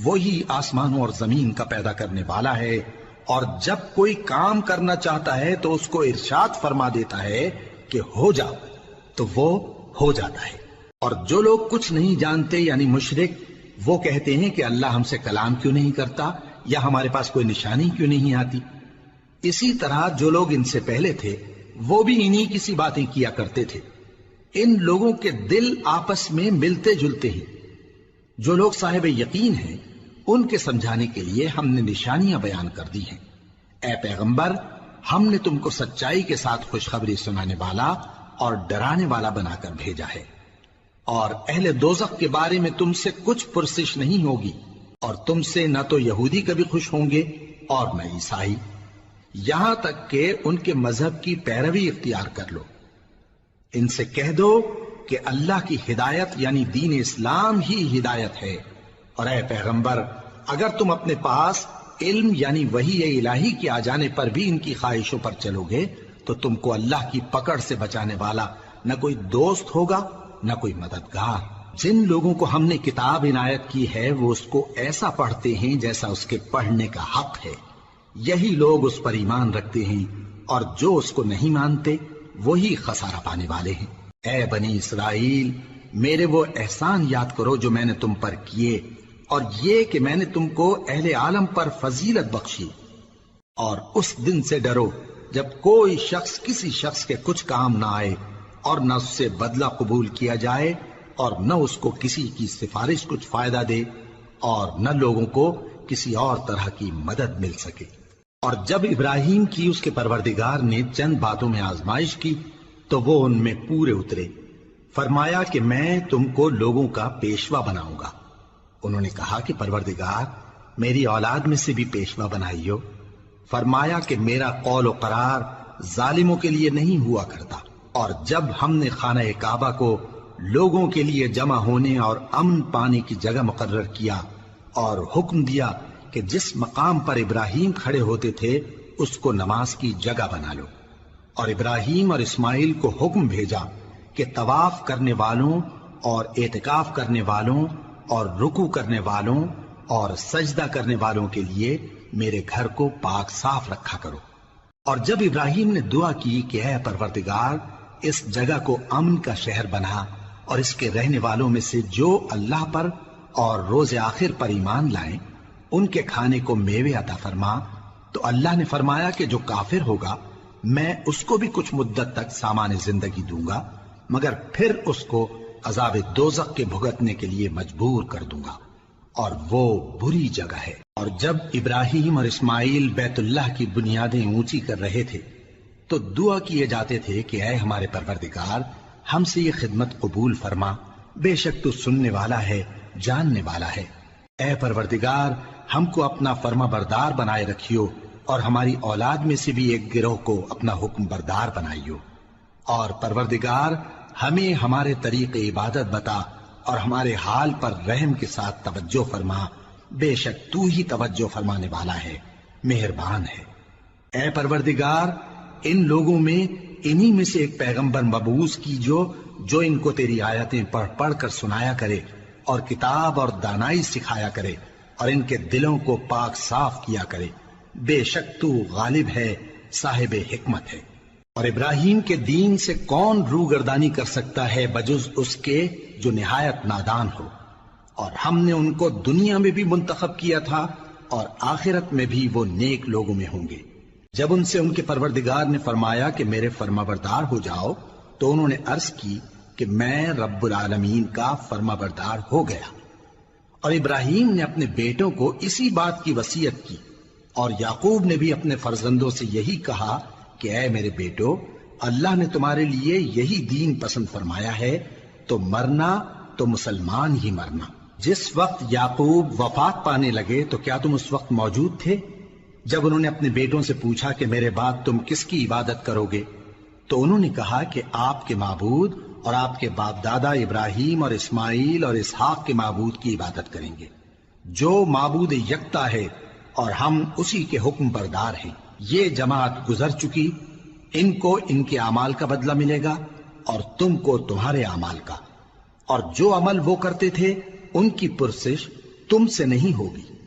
وہی آسمانوں اور زمین کا پیدا کرنے والا ہے، اور جب کوئی کام کرنا چاہتا ہے تو اس کو ارشاد فرما دیتا ہے کہ ہو جاؤ، تو وہ ہو جاتا ہے۔ اور جو لوگ کچھ نہیں جانتے یعنی مشرک، وہ کہتے ہیں کہ اللہ ہم سے کلام کیوں نہیں کرتا، یا ہمارے پاس کوئی نشانی کیوں نہیں آتی۔ اسی طرح جو لوگ ان سے پہلے تھے وہ بھی انہی کسی باتیں کیا کرتے تھے۔ ان لوگوں کے دل آپس میں ملتے جلتے ہیں۔ جو لوگ صاحب یقین ہیں ان کے سمجھانے کے لیے ہم نے نشانیاں بیان کر دی ہیں۔ اے پیغمبر، ہم نے تم کو سچائی کے ساتھ خوشخبری سنانے والا اور ڈرانے والا بنا کر بھیجا ہے، اور اہل دوزخ کے بارے میں تم سے کچھ پرسش نہیں ہوگی، اور تم سے نہ تو یہودی کبھی خوش ہوں گے اور نہ عیسائی، یہاں تک کہ ان کے مذہب کی پیروی اختیار کر لو۔ ان سے کہہ دو کہ اللہ کی ہدایت یعنی دین اسلام ہی ہدایت ہے، اور اے پیغمبر، اگر تم اپنے پاس علم یعنی وحی الہی کے آ جانے پر بھی ان کی خواہشوں پر چلو گے تو تم کو اللہ کی پکڑ سے بچانے والا نہ کوئی دوست ہوگا نہ کوئی مددگار۔ جن لوگوں کو ہم نے کتاب عنایت کی ہے وہ اس کو ایسا پڑھتے ہیں جیسا اس کے پڑھنے کا حق ہے، یہی لوگ اس پر ایمان رکھتے ہیں، اور جو اس کو نہیں مانتے وہی خسارہ پانے والے ہیں۔ اے بنی اسرائیل، میرے وہ احسان یاد کرو جو میں نے تم پر کیے، اور یہ کہ میں نے تم کو اہل عالم پر فضیلت بخشی، اور اس دن سے ڈرو جب کوئی شخص کسی شخص کے کچھ کام نہ آئے، اور نہ اس سے بدلہ قبول کیا جائے، اور نہ اس کو کسی کی سفارش کچھ فائدہ دے، اور نہ لوگوں کو کسی اور طرح کی مدد مل سکے۔ اور جب ابراہیم کی اس کے پروردگار نے چند باتوں میں آزمائش کی تو وہ ان میں پورے اترے۔ فرمایا کہ میں تم کو لوگوں کا پیشوا بناؤں گا۔ انہوں نے کہا کہ پروردگار، میری اولاد میں سے بھی پیشوا بنائیو۔ فرمایا کہ میرا قول و قرار ظالموں کے لیے نہیں ہوا کرتا۔ اور جب ہم نے خانہ کعبہ کو لوگوں کے لیے جمع ہونے اور امن پانے کی جگہ مقرر کیا، اور حکم دیا کہ جس مقام پر ابراہیم کھڑے ہوتے تھے اس کو نماز کی جگہ بنا لو، اور ابراہیم اور اسماعیل کو حکم بھیجا کہ طواف کرنے والوں اور اعتکاف کرنے والوں اور رکوع کرنے والوں اور سجدہ کرنے والوں کے لیے میرے گھر کو پاک صاف رکھا کرو۔ اور جب ابراہیم نے دعا کی کہ اے پروردگار، اس جگہ کو امن کا شہر بنا، اور اس کے رہنے والوں میں سے جو اللہ پر اور روز آخر پر ایمان لائیں ان کے کھانے کو میوے عطا فرما، تو اللہ نے فرمایا کہ جو کافر ہوگا میں اس کو بھی کچھ مدت تک سامان زندگی دوں گا، مگر پھر اس کو عذاب دوزخ کے بھگتنے کے لیے مجبور کر دوں گا، اور وہ بری جگہ ہے۔ اور جب ابراہیم اور اسماعیل بیت اللہ کی بنیادیں اونچی کر رہے تھے تو دعا کیے جاتے تھے کہ اے ہمارے پروردگار، ہم سے یہ خدمت قبول فرما، بے شک تو سننے والا ہے، جاننے والا ہے۔ اے پروردگار، ہم کو اپنا فرما بردار بنائے رکھیو، اور ہماری اولاد میں سے بھی ایک گروہ کو اپنا حکم بردار بنائیو۔ اور پروردگار، ہمیں ہمارے طریق عبادت بتا، اور ہمارے حال پر رحم کے ساتھ توجہ فرما، بے شک تو ہی توجہ فرمانے والا ہے، مہربان ہے۔ اے پروردگار، ان لوگوں میں انہی میں سے ایک پیغمبر مبعوث کیجو جو ان کو تیری آیتیں پڑھ پڑھ کر سنایا کرے، اور کتاب اور دانائی سکھایا کرے، اور ان کے دلوں کو پاک صاف کیا کرے، بے شک تو غالب ہے، صاحب حکمت ہے۔ اور ابراہیم کے دین سے کون روگردانی کر سکتا ہے بجز اس کے جو نہایت نادان ہو؟ اور ہم نے ان کو دنیا میں بھی منتخب کیا تھا اور آخرت میں بھی وہ نیک لوگوں میں ہوں گے۔ جب ان سے ان کے پروردگار نے فرمایا کہ میرے فرما بردار ہو جاؤ تو انہوں نے عرض کی کہ میں رب العالمین کا فرما بردار ہو گیا۔ اور ابراہیم نے اپنے بیٹوں کو اسی بات کی وصیت کی، اور یعقوب نے بھی اپنے فرزندوں سے یہی کہا کہ اے میرے بیٹو، اللہ نے تمہارے لیے یہی دین پسند فرمایا ہے، تو مرنا تو مسلمان ہی مرنا۔ جس وقت یعقوب وفات پانے لگے تو کیا تم اس وقت موجود تھے؟ جب انہوں نے اپنے بیٹوں سے پوچھا کہ میرے بعد تم کس کی عبادت کرو گے، تو انہوں نے کہا کہ آپ کے معبود اور آپ کے باپ دادا ابراہیم اور اسماعیل اور اسحاق کے معبود کی عبادت کریں گے، جو معبود یکتا ہے، اور ہم اسی کے حکم بردار ہیں۔ یہ جماعت گزر چکی، ان کو ان کے اعمال کا بدلہ ملے گا اور تم کو تمہارے اعمال کا، اور جو عمل وہ کرتے تھے ان کی پرسش تم سے نہیں ہوگی.